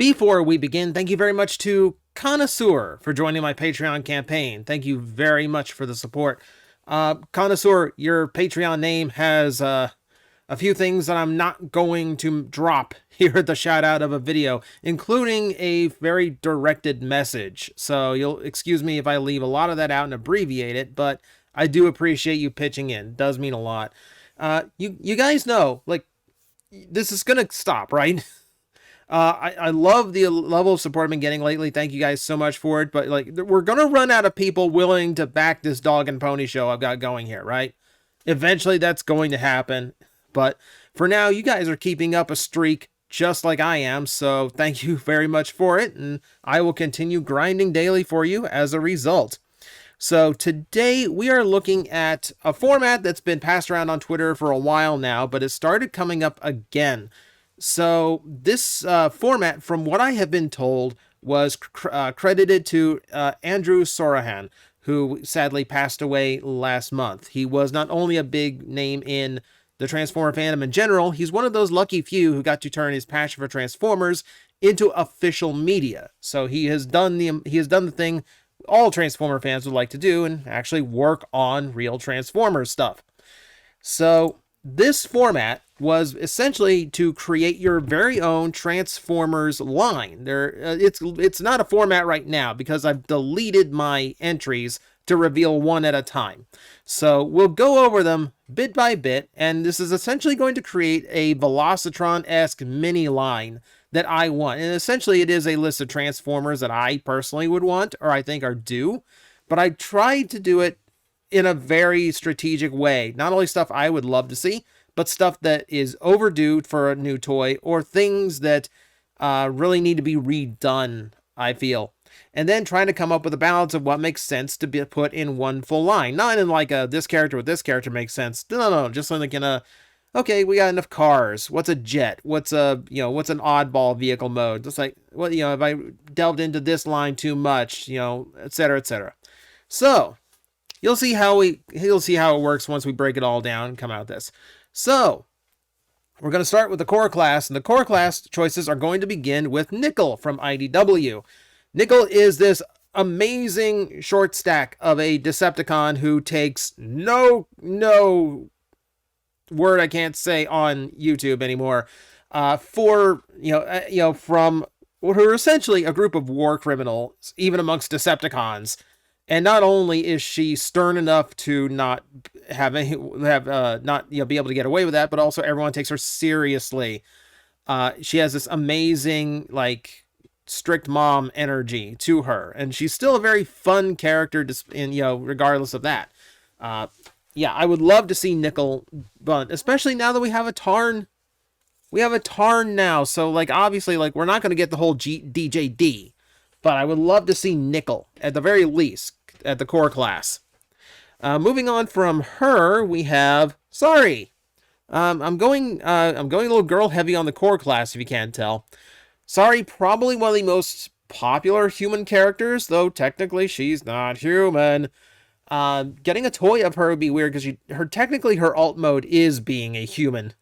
Before we begin, thank you very much to Connoisseur for joining my Patreon campaign. Thank you very much for the support. Connoisseur, your Patreon name has a few things that I'm not going to drop here at the shout out of a video, including a very directed message. So you'll excuse me if I leave a lot of that out and abbreviate it, but I do appreciate you pitching in. It does mean a lot. You guys know, like, this is gonna stop, right? I love the level of support I've been getting lately. Thank you guys so much for it. But like, we're gonna run out of people willing to back this dog and pony show I've got going here, right? Eventually, that's going to happen. But for now, you guys are keeping up a streak just like I am. So thank you very much for it, and I will continue grinding daily for you as a result. So today we are looking at a format that's been passed around on Twitter for a while now, but it started coming up again. So this format, from what I have been told, was credited to Andrew Sorahan, who sadly passed away last month. He was not only a big name in the Transformer fandom in general, he's one of those lucky few who got to turn his passion for Transformers into official media. So he has done the thing all Transformer fans would like to do, and actually work on real Transformers stuff. So this format was essentially to create your very own Transformers line. It's not a format right now because I've deleted my entries to reveal one at a time. So we'll go over them bit by bit, and this is essentially going to create a Velocitron-esque mini line that I want. And essentially it is a list of Transformers that I personally would want, or I think are due, but I tried to do it in a very strategic way. Not only stuff I would love to see, but stuff that is overdue for a new toy, or things that really need to be redone, I feel. And then trying to come up with a balance of what makes sense to be put in one full line. Not in like a this character with this character makes sense. No, just like in a, okay, we got enough cars. What's a jet? What's an oddball vehicle mode? Just like, well, if I delved into this line too much, etc., etc. So you'll see how it works once we break it all down and come out with this. So we're going to start with the core class, and the core class choices are going to begin with Nickel from IDW. Nickel is this amazing short stack of a Decepticon who takes no word I can't say on YouTube anymore, from who are essentially a group of war criminals, even amongst Decepticons. And not only is she stern enough to not be able to get away with that, but also everyone takes her seriously. She has this amazing, like, strict mom energy to her, and she's still a very fun character, regardless of that. I would love to see Nickel, but especially now that we have a Tarn. We have a Tarn now, so like obviously, like, we're not going to get the whole DJD, but I would love to see Nickel at the very least at the core class. Moving on from her, we have Sorry. I'm going a little girl heavy on the core class, if you can't tell. Sorry, probably one of the most popular human characters, though technically she's not human. Getting a toy of her would be weird because her alt mode is being a human.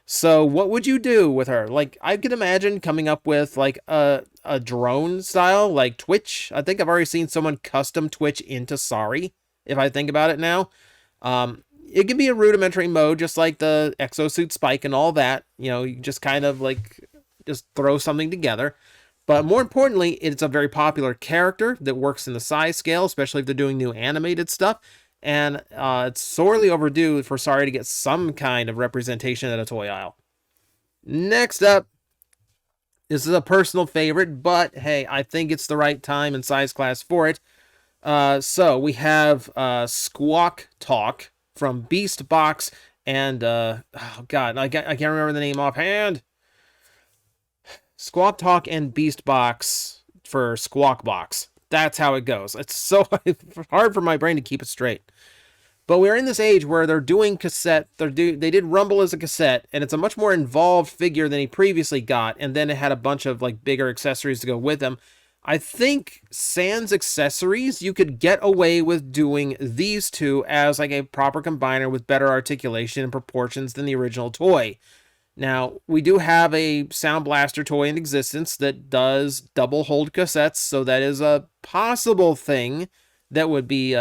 So what would you do with her? Like, I could imagine coming up with like a drone style, like Twitch. I think I've already seen someone custom Twitch into Sorry, if I think about it now. It can be a rudimentary mode, just like the exosuit Spike and all that. You just kind of like just throw something together. But more importantly, it's a very popular character that works in the size scale, especially if they're doing new animated stuff. And it's sorely overdue for Sorry to get some kind of representation at a toy aisle. Next up, this is a personal favorite, but hey, I think it's the right time and size class for it. So we have Squawk Talk from Beast Box and I can't remember the name offhand. Squawk Talk and Beast Box for Squawk Box. That's how it goes. It's so hard for my brain to keep it straight. But we're in this age where they're doing cassette. They did Rumble as a cassette, and it's a much more involved figure than he previously got. And then it had a bunch of like bigger accessories to go with them. I think sans accessories, you could get away with doing these two as like a proper combiner with better articulation and proportions than the original toy. Now, we do have a Sound Blaster toy in existence that does double hold cassettes, so that is a possible thing that would be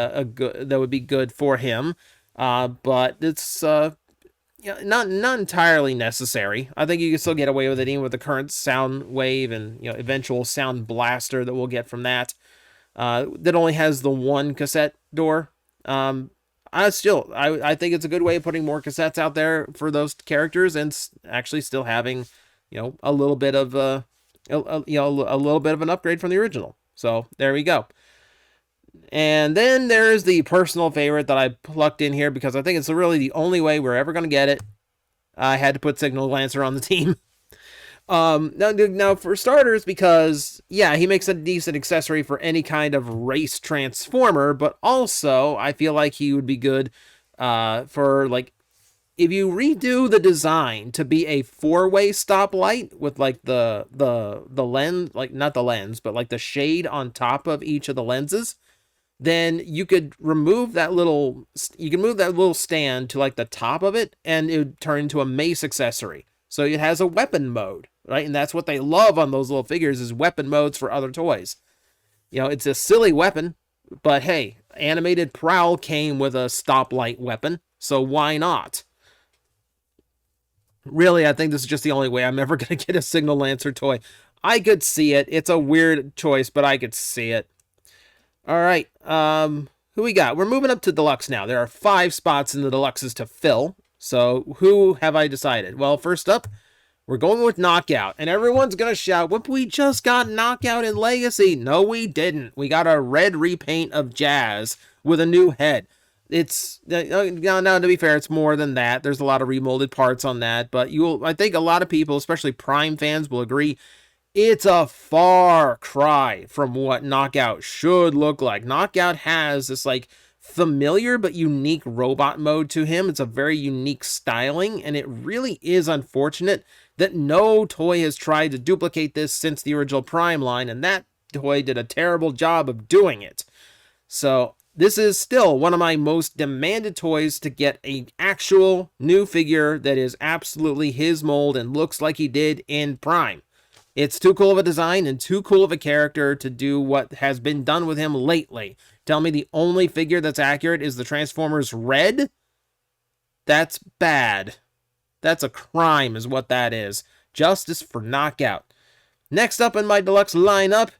good for him. But it's not entirely necessary. I think you can still get away with it even with the current Sound Wave and eventual Sound Blaster that we'll get from that. That only has the one cassette door. I think it's a good way of putting more cassettes out there for those characters and actually still having, a little bit of a little bit of an upgrade from the original. So there we go. And then there's the personal favorite that I plucked in here because I think it's really the only way we're ever going to get it. I had to put Signal Lancer on the team. Now for starters, because yeah, he makes a decent accessory for any kind of race transformer, but also I feel like he would be good for like if you redo the design to be a 4-way stoplight with like the lens, like not the lens, but like the shade on top of each of the lenses, then you could move that little stand to like the top of it and it would turn into a mace accessory. So it has a weapon mode, right? And that's what they love on those little figures is weapon modes for other toys. It's a silly weapon, but hey, Animated Prowl came with a stoplight weapon, so why not? Really, I think this is just the only way I'm ever going to get a Signal Lancer toy. I could see it. It's a weird choice, but I could see it. All right, who we got? We're moving up to Deluxe now. There are 5 spots in the Deluxes to fill. So who have I decided? Well, first up, we're going with Knockout. And everyone's going to shout, "Whoop, we just got Knockout in Legacy." No, we didn't. We got a red repaint of Jazz with a new head. It's, now to be fair, it's more than that. There's a lot of remolded parts on that. But I think a lot of people, especially Prime fans, will agree it's a far cry from what Knockout should look like. Knockout has this like familiar but unique robot mode to him. It's a very unique styling, and it really is unfortunate that no toy has tried to duplicate this since the original Prime line, and that toy did a terrible job of doing it. So this is still one of my most demanded toys to get an actual new figure that is absolutely his mold and looks like he did in Prime. It's too cool of a design and too cool of a character to do what has been done with him lately. Tell me the only figure that's accurate is the Transformers Red? That's bad. That's a crime is what that is. Justice for Knockout. Next up in my deluxe lineup,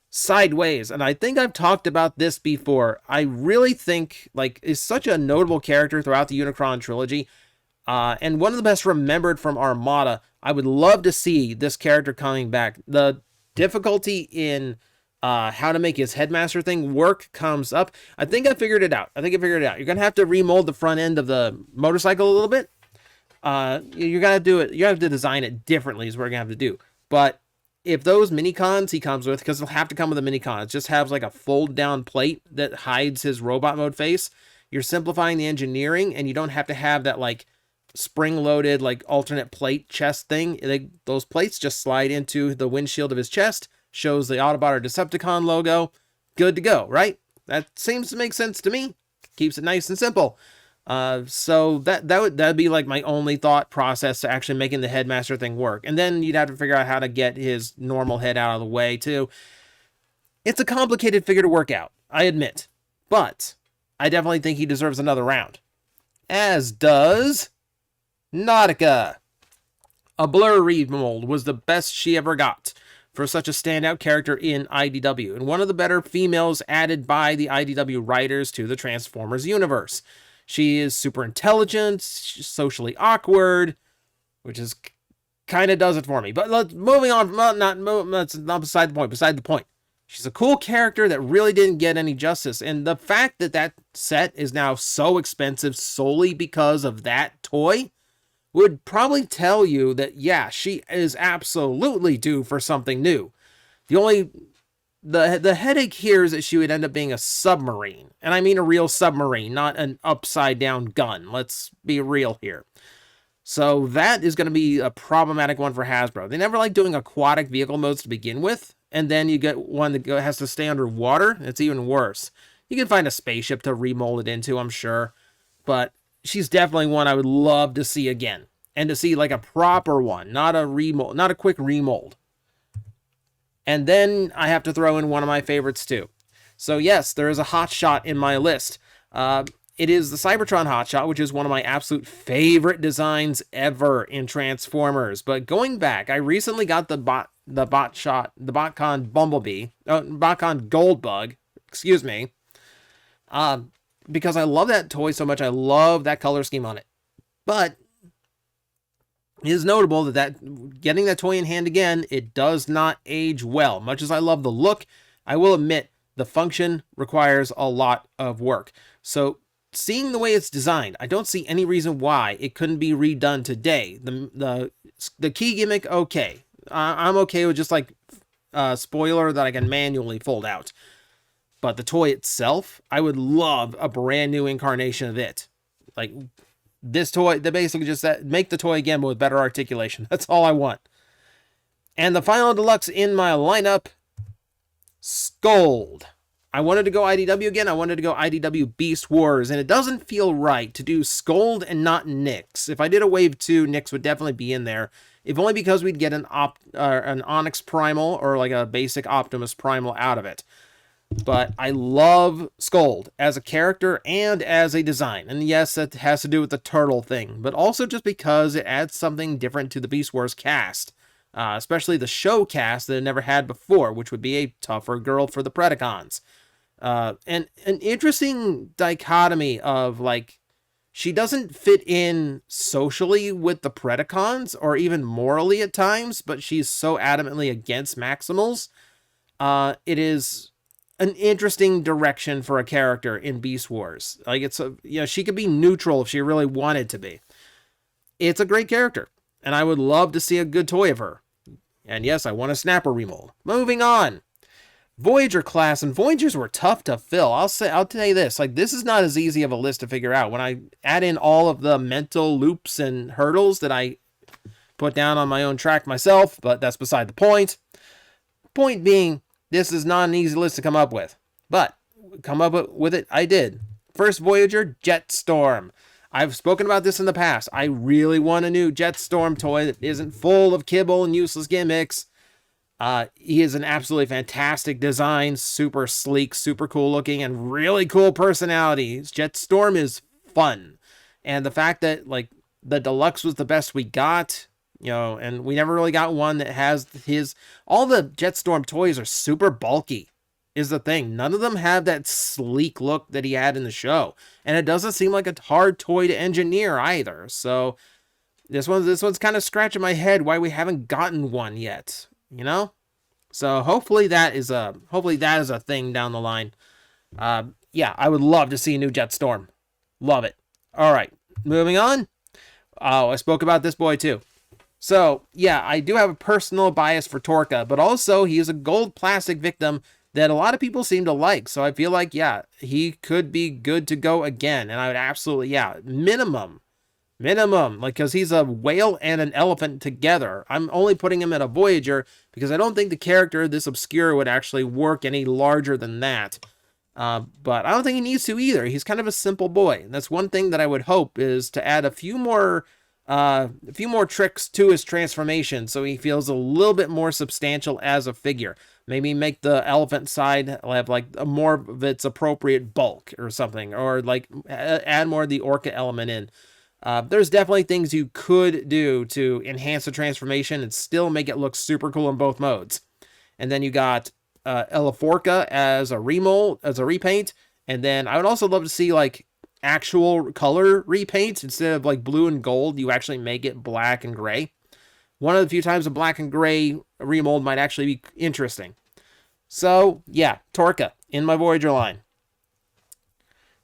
Sideways. And I think I've talked about this before. I really think is such a notable character throughout the Unicron trilogy. And one of the best remembered from Armada. I would love to see this character coming back. The difficulty in how to make his headmaster thing work comes up. I think I figured it out. You're going to have to remold the front end of the motorcycle a little bit. You're going to do it. You have to design it differently is what you're going to have to do. But if those mini-cons he comes with, because he'll have to come with a mini-con, it just has like a fold-down plate that hides his robot mode face. You're simplifying the engineering, and you don't have to have that like spring-loaded like alternate plate chest thing. Those plates just slide into the windshield of his chest, shows the Autobot or Decepticon logo. Good to go, right? That seems to make sense to me. Keeps it nice and simple. So that'd be like my only thought process to actually making the headmaster thing work. And then you'd have to figure out how to get his normal head out of the way too. It's a complicated figure to work out, I admit. But I definitely think he deserves another round. As does Nautica. A Blur remold was the best she ever got for such a standout character in IDW, and one of the better females added by the IDW writers to the Transformers universe. She is super intelligent, socially awkward, which is kind of does it for me. But moving on, that's not beside the point. Beside the point, she's a cool character that really didn't get any justice, and the fact that that set is now so expensive solely because of that toy would probably tell you that, yeah, she is absolutely due for something new. The headache here is that she would end up being a submarine. And I mean a real submarine, not an upside-down gun. Let's be real here. So that is going to be a problematic one for Hasbro. They never like doing aquatic vehicle modes to begin with. And then you get one that has to stay underwater. It's even worse. You can find a spaceship to remold it into, I'm sure. But she's definitely one I would love to see again. and to see like a proper one, not a remold, not a quick remold. And then I have to throw in one of my favorites too. So yes, there is a hotshot in my list. It is the Cybertron hotshot, which is one of my absolute favorite designs ever in Transformers. But going back, I recently got the BotCon Bumblebee, BotCon Goldbug, excuse me, because I love that toy so much. I love that color scheme on it. But it is notable that getting that toy in hand again, it does not age well. Much as I love the look, I will admit the function requires a lot of work. So seeing the way it's designed, I don't see any reason why it couldn't be redone today. The key gimmick, okay. I'm okay with just like a spoiler that I can manually fold out. But the toy itself, I would love a brand new incarnation of it. Like this toy, they basically just make the toy again, but with better articulation. That's all I want. And the final deluxe in my lineup, Scold. I wanted to go IDW again. I wanted to go IDW Beast Wars, and it doesn't feel right to do Scold and not Nyx. If I did a Wave 2, Nyx would definitely be in there, if only because we'd get an Onyx Primal or like a basic Optimus Primal out of it. But I love Scold as a character and as a design. And yes, that has to do with the turtle thing, but also just because it adds something different to the Beast Wars cast. Especially the show cast that it never had before, which would be a tougher girl for the Predacons. And an interesting dichotomy of, like, she doesn't fit in socially with the Predacons, or even morally at times, but she's so adamantly against Maximals. It is an interesting direction for a character in Beast Wars. Like, she could be neutral if she really wanted to be. It's a great character, and I would love to see a good toy of her. And yes, I want a Snapper remold. Moving on. Voyager class, and Voyagers were tough to fill. I'll tell you this, like, this is not as easy of a list to figure out. When I add in all of the mental loops and hurdles that I put down on my own track myself, but that's beside the point. Point being, this is not an easy list to come up with, but come up with it, I did. First Voyager, Jetstorm. I've spoken about this in the past. I really want a new Jetstorm toy that isn't full of kibble and useless gimmicks. He is an absolutely fantastic design, super sleek, super cool looking, and really cool personality. Jetstorm is fun. And the fact that, like, the deluxe was the best we got, and we never really got one that has all the Jetstorm toys are super bulky, is the thing. None of them have that sleek look that he had in the show. And it doesn't seem like a hard toy to engineer either. So this one's kind of scratching my head why we haven't gotten one yet. So hopefully that is a thing down the line. Yeah, I would love to see a new Jetstorm. Love it. All right, moving on. Oh, I spoke about this boy too. So yeah, I do have a personal bias for Torka, but also he is a gold plastic victim that a lot of people seem to like. So I feel like, yeah, he could be good to go again. And I would absolutely, minimum, like, because he's a whale and an elephant together. I'm only putting him at a Voyager because I don't think the character this obscure would actually work any larger than that. But I don't think he needs to either. He's kind of a simple boy. And that's one thing that I would hope is to add a few more tricks to his transformation so he feels a little bit more substantial as a figure. Maybe make the elephant side have like a more of its appropriate bulk or something, or like add more of the orca element in. There's definitely things you could do to enhance the transformation and still make it look super cool in both modes. And then you got Elaforca as a repaint. And then I would also love to see like actual color repaint. Instead of like blue and gold, you actually make it black and gray. One of the few times a black and gray remold might actually be interesting. So yeah, Torka in my Voyager line.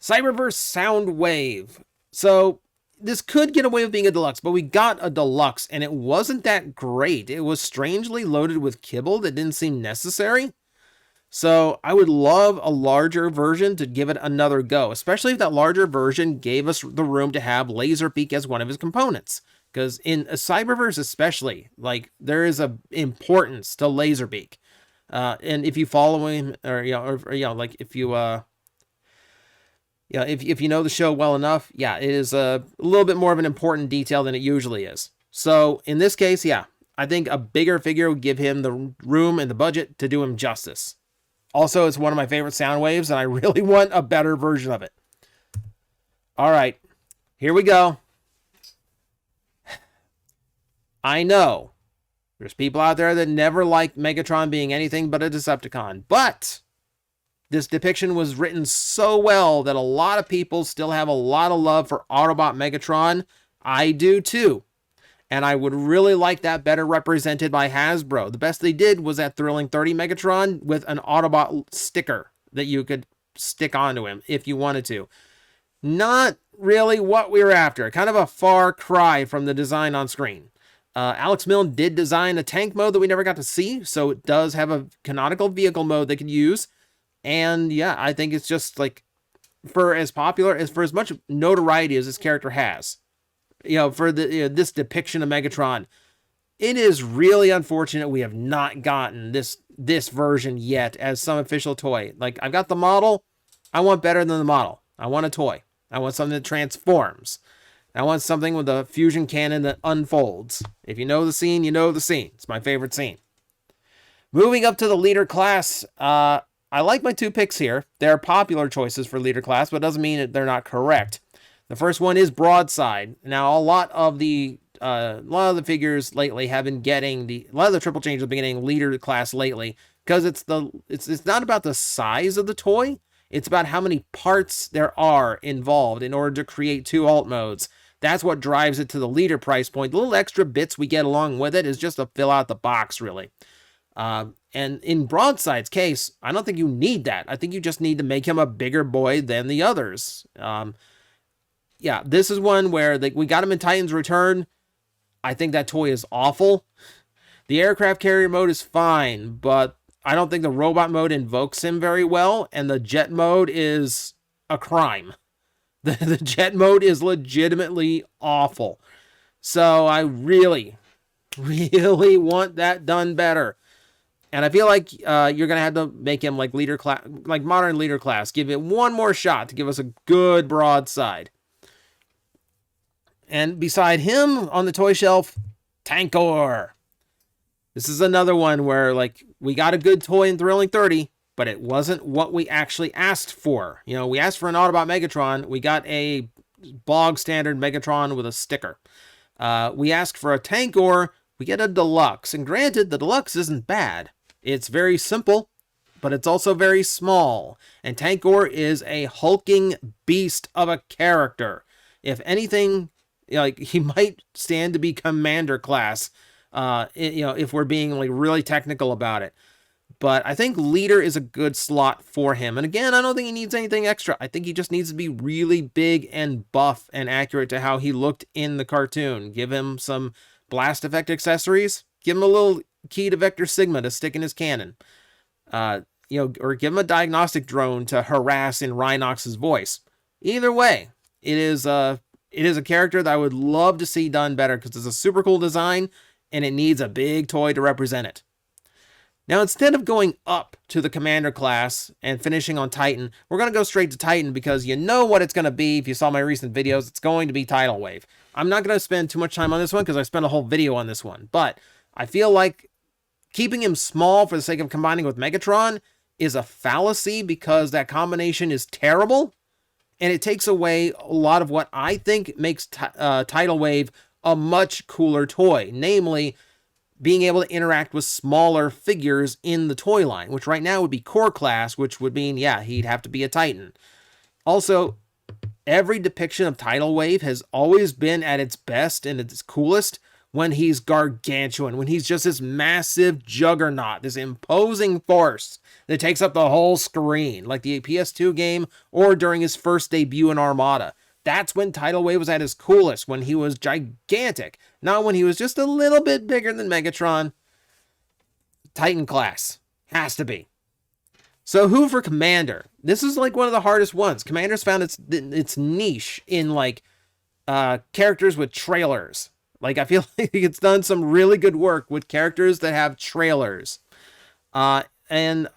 Cyberverse Soundwave. So this could get away with being a deluxe, but we got a deluxe and it wasn't that great. It was strangely loaded with kibble that didn't seem necessary. So I would love a larger version to give it another go, especially if that larger version gave us the room to have Laserbeak as one of his components. Because in a Cyberverse especially, like, there is a importance to Laserbeak. And if you follow him, or like if you Yeah, if you know the show well enough, yeah, it is a little bit more of an important detail than it usually is. So in this case, yeah, I think a bigger figure would give him the room and the budget to do him justice. Also, it's one of my favorite sound waves, and I really want a better version of it. All right, here we go. I know there's people out there that never liked Megatron being anything but a Decepticon, but this depiction was written so well that a lot of people still have a lot of love for Autobot Megatron. I do too. And I would really like that better represented by Hasbro. The best they did was that Thrilling 30 Megatron with an Autobot sticker that you could stick onto him if you wanted to. Not really what we were after. Kind of a far cry from the design on screen. Alex Milne did design a tank mode that we never got to see, so it does have a canonical vehicle mode they could use. And yeah, I think it's just like, for as popular, as for as much notoriety as this character has, for this depiction of Megatron, it is really unfortunate we have not gotten this version yet as some official toy. Like, I've got the model. I want better than the model. I want a toy. I want something that transforms. I want something with a fusion cannon that unfolds. If you know the scene, you know the scene. It's my favorite scene. Moving up to the leader class, I like my two picks here. They're popular choices for leader class, but it doesn't mean that they're not correct. The first one is Broadside. Now, a lot of the figures lately have been getting a lot of the triple changes have been getting leader class lately, because it's not about the size of the toy. It's about how many parts there are involved in order to create two alt modes. That's what drives it to the leader price point. The little extra bits we get along with it is just to fill out the box, really. And in Broadside's case, I don't think you need that. I think you just need to make him a bigger boy than the others. Yeah, this is one where we got him in Titan's Return. I think that toy is awful. The aircraft carrier mode is fine, but I don't think the robot mode invokes him very well, and the jet mode is a crime. The jet mode is legitimately awful. So I really, really want that done better. And I feel like you're going to have to make him like leader class, like modern leader class. Give it one more shot to give us a good Broadside. And beside him on the toy shelf, Tankor. This is another one where we got a good toy in Thrilling 30, but it wasn't what we actually asked for. We asked for an Autobot Megatron. We got a bog standard Megatron with a sticker. We asked for a Tankor. We get a deluxe. And granted, the deluxe isn't bad. It's very simple, but it's also very small. And Tankor is a hulking beast of a character. If anything, he might stand to be commander class, if we're being really technical about it. But I think leader is a good slot for him. And again, I don't think he needs anything extra. I think he just needs to be really big and buff and accurate to how he looked in the cartoon. Give him some blast effect accessories. Give him a little key to Vector Sigma to stick in his cannon. Or give him a diagnostic drone to harass in Rhinox's voice. Either way, it is a character that I would love to see done better, because it's a super cool design and it needs a big toy to represent it. Now, instead of going up to the Commander class and finishing on Titan, we're going to go straight to Titan, because you know what it's going to be. If you saw my recent videos, it's going to be Tidal Wave. I'm not going to spend too much time on this one because I spent a whole video on this one, but I feel like keeping him small for the sake of combining with Megatron is a fallacy, because that combination is terrible, and it takes away a lot of what I think makes Tidal Wave a much cooler toy, namely being able to interact with smaller figures in the toy line, which right now would be core class, which would mean, yeah, he'd have to be a Titan. Also, every depiction of Tidal Wave has always been at its best and its coolest when he's gargantuan, when he's just this massive juggernaut, this imposing force that takes up the whole screen, like the PS2 game or during his first debut in Armada. That's when Tidal Wave was at his coolest, when he was gigantic, not when he was just a little bit bigger than Megatron. Titan class. Has to be. So who for Commander? This is one of the hardest ones. Commander's found its niche in characters with trailers. I feel like it's done some really good work with characters that have trailers. And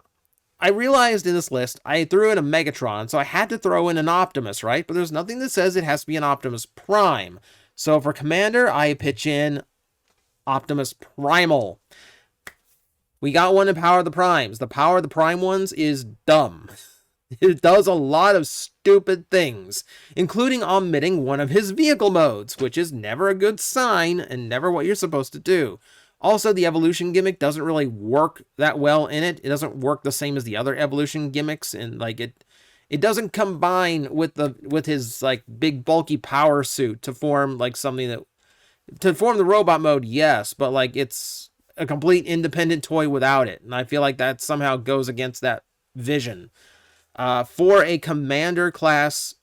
I realized in this list, I threw in a Megatron, so I had to throw in an Optimus, right? But there's nothing that says it has to be an Optimus Prime. So for Commander, I pitch in Optimus Primal. We got one in Power of the Primes. The Power of the Prime ones is dumb. It does a lot of stupid things, including omitting one of his vehicle modes, which is never a good sign and never what you're supposed to do. Also, the evolution gimmick doesn't really work that well in it. It doesn't work the same as the other evolution gimmicks, and like it doesn't combine with his like big bulky power suit to form like something that to form the robot mode, yes, but like it's a complete independent toy without it, and I feel like that somehow goes against that vision. For a Commander class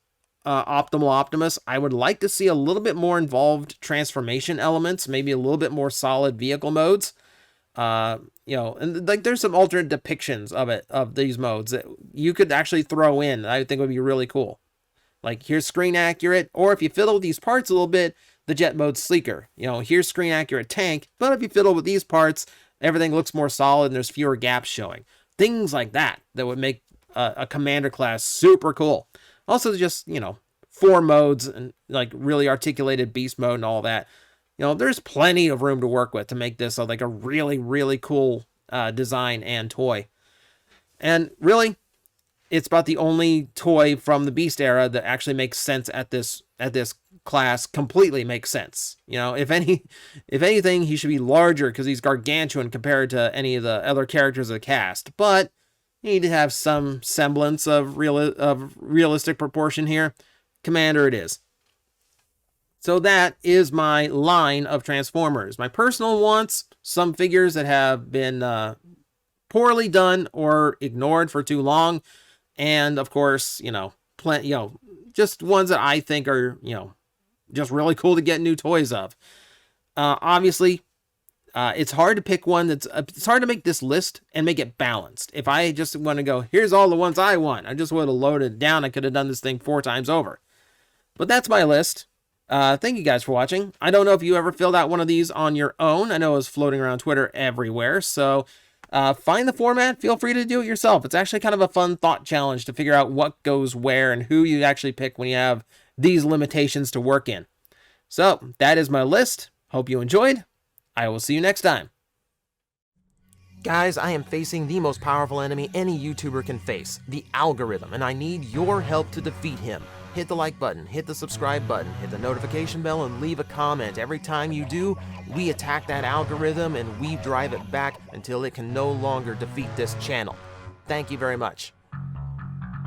Optimal Optimus, I would like to see a little bit more involved transformation elements, maybe a little bit more solid vehicle modes. And like there's some alternate depictions of these modes that you could actually throw in. I think would be really cool. Like here's screen accurate, or if you fiddle with these parts a little bit, the jet mode's sleeker. Here's screen accurate tank, but if you fiddle with these parts, everything looks more solid and there's fewer gaps showing. Things like that would make a Commander class super cool. Also, just 4 modes and like really articulated beast mode and all that. There's plenty of room to work with to make this like a really, really cool design and toy. And really, it's about the only toy from the Beast era that actually makes sense at this class. Completely makes sense. If anything, he should be larger because he's gargantuan compared to any of the other characters of the cast. But you need to have some semblance of realistic proportion here. Commander it is. So that is my line of Transformers. My personal wants, some figures that have been poorly done or ignored for too long. And of course, just ones that I think are, just really cool to get new toys of. Obviously, it's hard to pick one it's hard to make this list and make it balanced. If I just want to go, here's all the ones I want, I just would have loaded it down. I could have done this thing 4 times over. But that's my list. Thank you guys for watching. I don't know if you ever filled out one of these on your own. I know it was floating around Twitter everywhere. So find the format. Feel free to do it yourself. It's actually kind of a fun thought challenge to figure out what goes where and who you actually pick when you have these limitations to work in. So that is my list. Hope you enjoyed. I will see you next time. Guys, I am facing the most powerful enemy any YouTuber can face, the algorithm, and I need your help to defeat him. Hit the like button, hit the subscribe button, hit the notification bell, and leave a comment. Every time you do, we attack that algorithm and we drive it back until it can no longer defeat this channel. Thank you very much.